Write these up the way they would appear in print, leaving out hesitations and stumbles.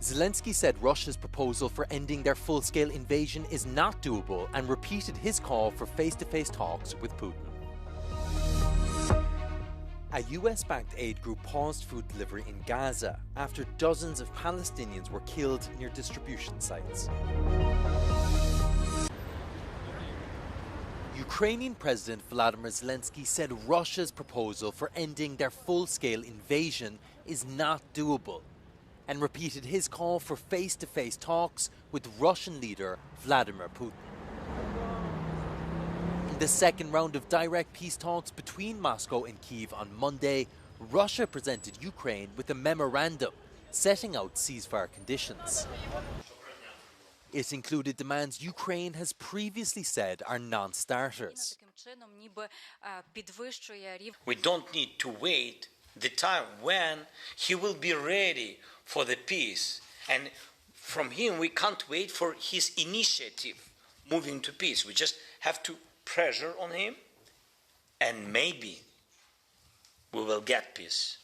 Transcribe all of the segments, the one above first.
Zelensky said Russia's proposal for ending their full-scale invasion is not doable and repeated his call for face-to-face talks with Putin. A US-backed aid group paused food delivery in Gaza after dozens of Palestinians were killed near distribution sites. Ukrainian President Volodymyr Zelensky said Russia's proposal for ending their full-scale invasion is not doable and repeated his call for face-to-face talks with Russian leader Vladimir Putin. In the second round of direct peace talks between Moscow and Kyiv on Monday, Russia presented Ukraine with a memorandum setting out ceasefire conditions. It included demands Ukraine has previously said are non-starters. We don't need to wait the time when he will be ready for the peace. And from him, we can't wait for his initiative moving to peace. We just have to pressure on him, and maybe we will get peace.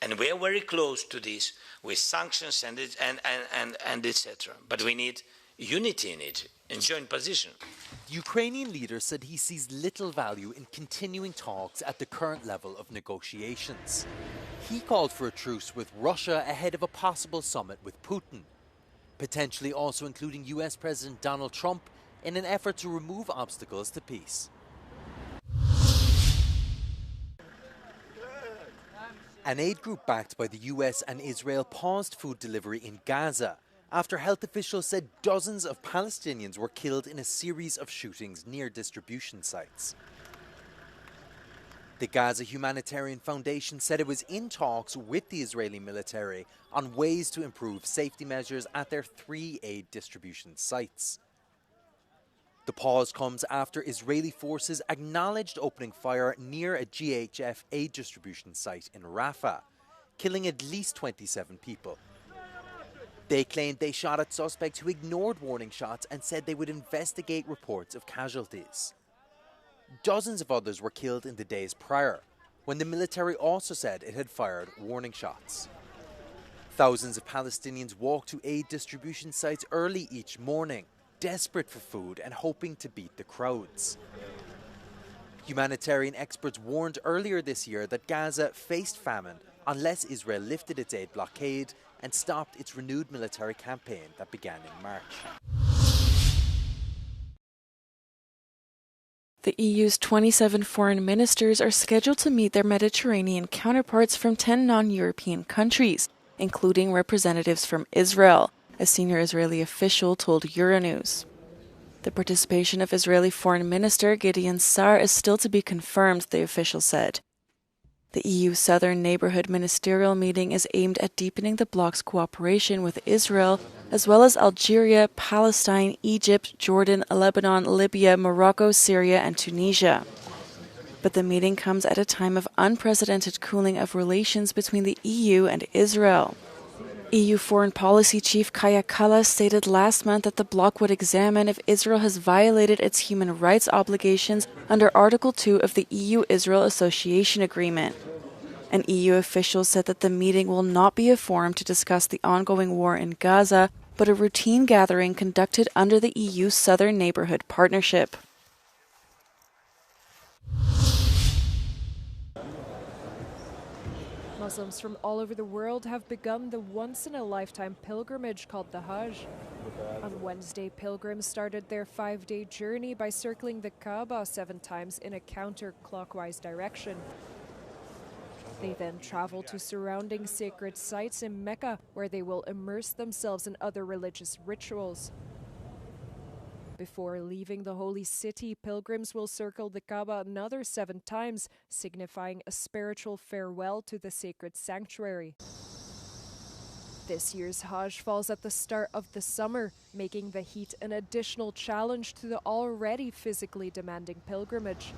And we are very close to this with sanctions and etc. But we need unity in it, in joint position. The Ukrainian leader said he sees little value in continuing talks at the current level of negotiations. He called for a truce with Russia ahead of a possible summit with Putin, potentially also including US President Donald Trump in an effort to remove obstacles to peace. An aid group backed by the US and Israel paused food delivery in Gaza after health officials said dozens of Palestinians were killed in a series of shootings near distribution sites. The Gaza Humanitarian Foundation said it was in talks with the Israeli military on ways to improve safety measures at their 3 aid distribution sites. The pause comes after Israeli forces acknowledged opening fire near a GHF aid distribution site in Rafah, killing at least 27 people. They claimed they shot at suspects who ignored warning shots and said they would investigate reports of casualties. Dozens of others were killed in the days prior, when the military also said it had fired warning shots. Thousands of Palestinians walked to aid distribution sites early each morning, desperate for food and hoping to beat the crowds. Humanitarian experts warned earlier this year that Gaza faced famine unless Israel lifted its aid blockade and stopped its renewed military campaign that began in March. The EU's 27 foreign ministers are scheduled to meet their Mediterranean counterparts from 10 non-European countries, including representatives from Israel, a senior Israeli official told Euronews. The participation of Israeli Foreign Minister Gideon Sa'ar is still to be confirmed, the official said. The EU Southern Neighbourhood Ministerial meeting is aimed at deepening the bloc's cooperation with Israel, as well as Algeria, Palestine, Egypt, Jordan, Lebanon, Libya, Morocco, Syria, and Tunisia. But the meeting comes at a time of unprecedented cooling of relations between the EU and Israel. EU Foreign Policy Chief Kaja Kallas stated last month that the bloc would examine if Israel has violated its human rights obligations under Article 2 of the EU-Israel Association Agreement. An EU official said that the meeting will not be a forum to discuss the ongoing war in Gaza, but a routine gathering conducted under the EU Southern Neighbourhood Partnership. Muslims from all over the world have begun the once-in-a-lifetime pilgrimage called the Hajj. On Wednesday, pilgrims started their 5-day journey by circling the Kaaba 7 times in a counterclockwise direction. They then travel to surrounding sacred sites in Mecca, where they will immerse themselves in other religious rituals. Before leaving the holy city, pilgrims will circle the Kaaba another 7 times, signifying a spiritual farewell to the sacred sanctuary. This year's Hajj falls at the start of the summer, making the heat an additional challenge to the already physically demanding pilgrimage.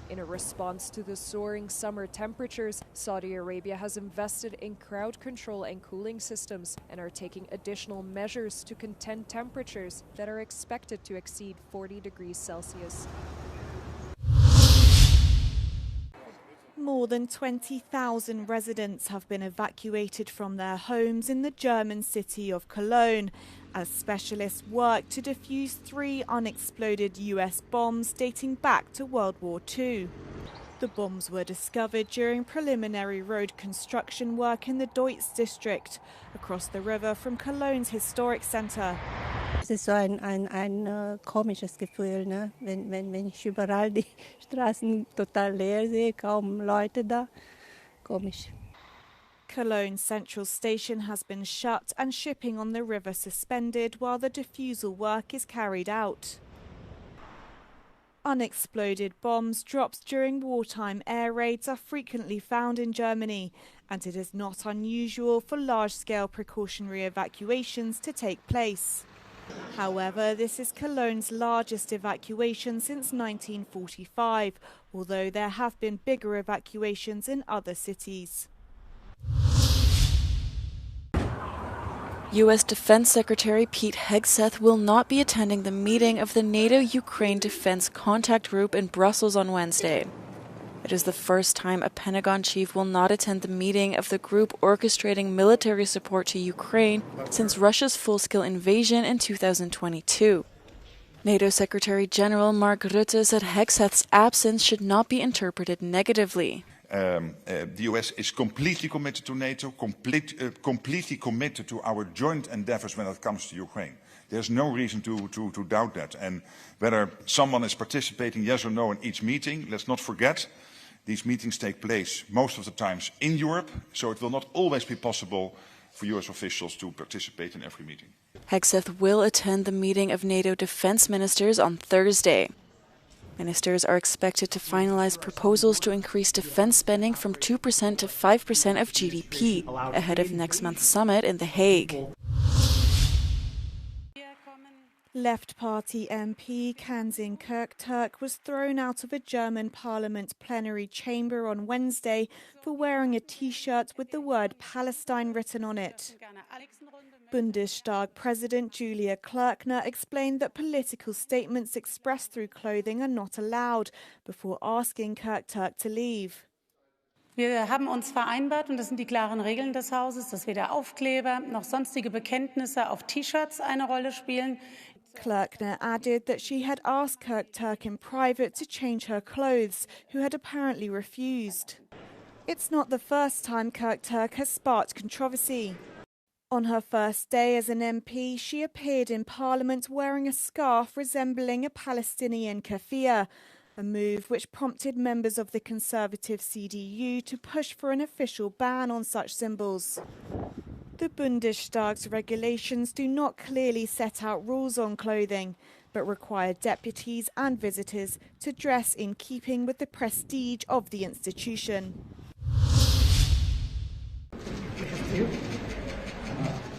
In a response to the soaring summer temperatures, Saudi Arabia has invested in crowd control and cooling systems and are taking additional measures to contain temperatures that are expected to exceed 40 degrees Celsius. more than 20,000 residents have been evacuated from their homes in the German city of Cologne as specialists work to defuse 3 unexploded US bombs dating back to World War II. The bombs were discovered during preliminary road construction work in the Deutz district, across the river from Cologne's historic centre. Es ist so ein komisches Gefühl, ne? Wenn ich überall die Straßen total leer sehe, kaum Leute da. Komisch. Cologne Central Station has been shut and shipping on the river suspended while the defusal work is carried out. Unexploded bombs dropped during wartime air raids are frequently found in Germany, and it is not unusual for large-scale precautionary evacuations to take place. However, this is Cologne's largest evacuation since 1945, although there have been bigger evacuations in other cities. U.S. Defense Secretary Pete Hegseth will not be attending the meeting of the NATO-Ukraine Defense Contact Group in Brussels on Wednesday. It is the first time a Pentagon chief will not attend the meeting of the group orchestrating military support to Ukraine since Russia's full-scale invasion in 2022. NATO Secretary General Mark Rutte said Hegseth's absence should not be interpreted negatively. The US is completely committed to NATO, completely committed to our joint endeavors when it comes to Ukraine. There's no reason to doubt that. And whether someone is participating, yes or no, in each meeting, let's not forget, these meetings take place most of the times in Europe, so it will not always be possible for US officials to participate in every meeting. Hegseth will attend the meeting of NATO defense ministers on Thursday. Ministers are expected to finalize proposals to increase defense spending from 2% to 5% of GDP ahead of next month's summit in The Hague. Left Party MP Kanzin Kirkturk was thrown out of a German Parliament plenary chamber on Wednesday for wearing a T-shirt with the word Palestine written on it. Bundestag President Julia Klöckner explained that political statements expressed through clothing are not allowed, before asking Kirkturk to leave. Wir haben uns vereinbart, und das sind die klaren Regeln des Hauses, dass weder Aufkleber noch sonstige Bekenntnisse auf T-Shirts eine Rolle spielen. Klöckner added that she had asked Kirkturk in private to change her clothes, who had apparently refused. It's not the first time Kirkturk has sparked controversy. On her first day as an MP, she appeared in Parliament wearing a scarf resembling a Palestinian keffiyeh, a move which prompted members of the conservative CDU to push for an official ban on such symbols. The Bundestag's regulations do not clearly set out rules on clothing, but require deputies and visitors to dress in keeping with the prestige of the institution.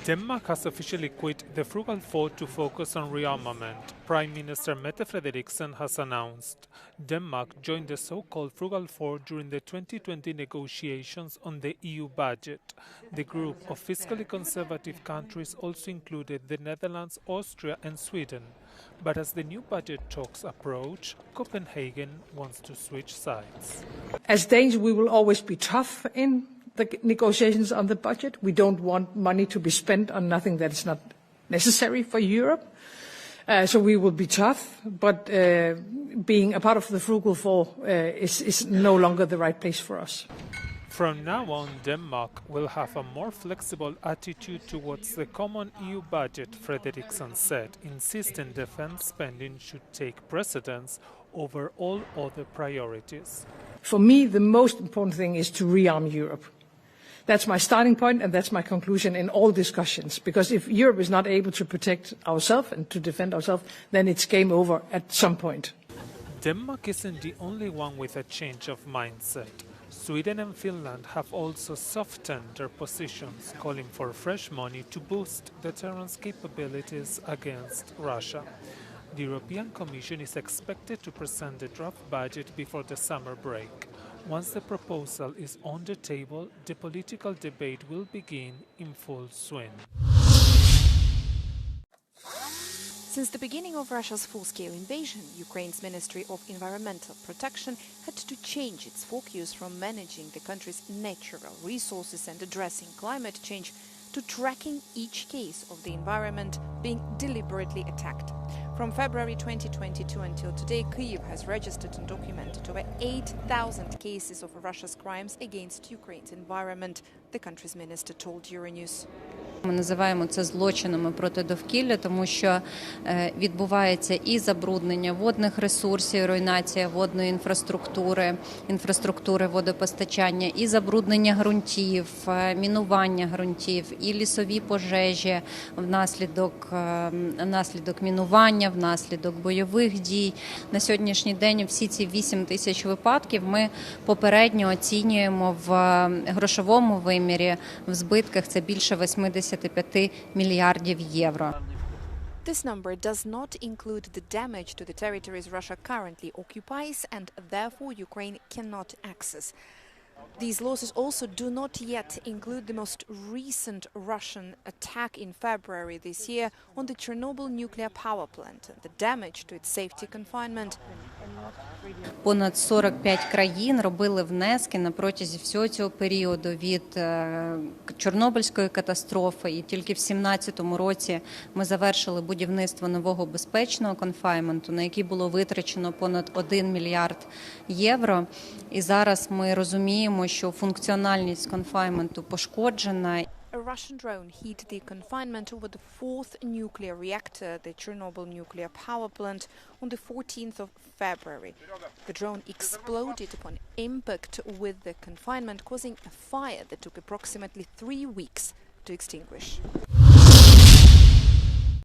Denmark has officially quit the Frugal Four to focus on rearmament. Prime Minister Mette Frederiksen has announced. Denmark joined the so-called Frugal Four during the 2020 negotiations on the EU budget. The group of fiscally conservative countries also included the Netherlands, Austria and Sweden. But as the new budget talks approach, Copenhagen wants to switch sides. As Danes, we will always be tough in the negotiations on the budget. We don't want money to be spent on nothing that is not necessary for Europe. So we will be tough, but being a part of the Frugal Four is no longer the right place for us. From now on, Denmark will have a more flexible attitude towards the common EU budget, Frederiksen said, insisting defense spending should take precedence over all other priorities. For me, the most important thing is to rearm Europe. That's my starting point, and that's my conclusion in all discussions. Because if Europe is not able to protect ourselves and to defend ourselves, then it's game over at some point. Denmark isn't the only one with a change of mindset. Sweden and Finland have also softened their positions, calling for fresh money to boost deterrence capabilities against Russia. The European Commission is expected to present the draft budget before the summer break. Once the proposal is on the table, the political debate will begin in full swing. Since the beginning of Russia's full-scale invasion, Ukraine's Ministry of Environmental Protection had to change its focus from managing the country's natural resources and addressing climate change to tracking each case of the environment being deliberately attacked. From February 2022 until today, Kyiv has registered and documented over 8,000 cases of Russia's crimes against Ukraine's environment, the country's minister told Euronews. Ми називаємо це злочинами проти довкілля, тому що відбувається і забруднення водних ресурсів, руйнація водної інфраструктури водопостачання, і забруднення ґрунтів, мінування ґрунтів, і лісові пожежі внаслідок мінування, внаслідок бойових дій. На сьогоднішній день всі ці 8 тисяч випадків ми попередньо оцінюємо в грошовому вимірі, в збитках це більше 85 мільярдів євро. This number does not include the damage to the territories Russia currently occupies and therefore Ukraine cannot access. These losses also do not yet include the most recent Russian attack in February this year on the Chernobyl nuclear power plant and the damage to its safety confinement. Понад 45 країн робили внески на протязі всього цього періоду від Чорнобильської катастрофи, і тільки в 2017 році ми завершили будівництво нового безпечного конфайнменту, на який було витрачено понад 1 мільярд євро. І зараз ми розуміємо, що функціональність конфайнменту пошкоджена. A Russian drone hit the confinement over the fourth nuclear reactor, the Chernobyl nuclear power plant, on the 14th of February. The drone exploded upon impact with the confinement, causing a fire that took approximately 3 weeks to extinguish.